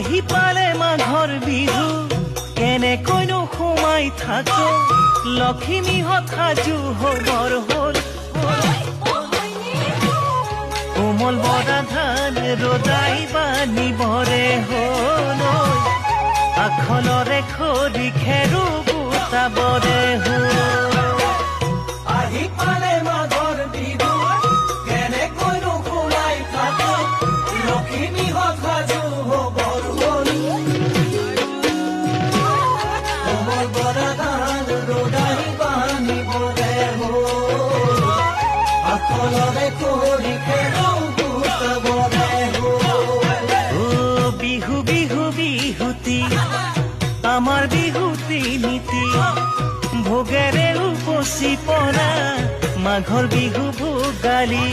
আহি পালে মাঘৰ বিহু কেনেকৈনো সোমাই থাকো লখিমীহঁত সাজু হবৰ হ'ল কোমল বৰা ধান ৰজাই বানিবৰে হ'ল আখলৰে খৰি খেৰো গোটাবৰে হ'ল আহি পালে মাঘৰ বিহু কেনেকৈনো সোমাই থাকো লখিমীহঁত সাজু হবৰ হ'ল কোমল বৰা ধান ৰজাই বানিবৰে হ'ল আখলৰে খৰি খেৰো গোটাবৰে হ'ল বিহু বিহু বিহুতি আমাৰ বিহুতি নীতি ভোগেৰে উপচি পৰা মাঘৰ বিহু ভোগালী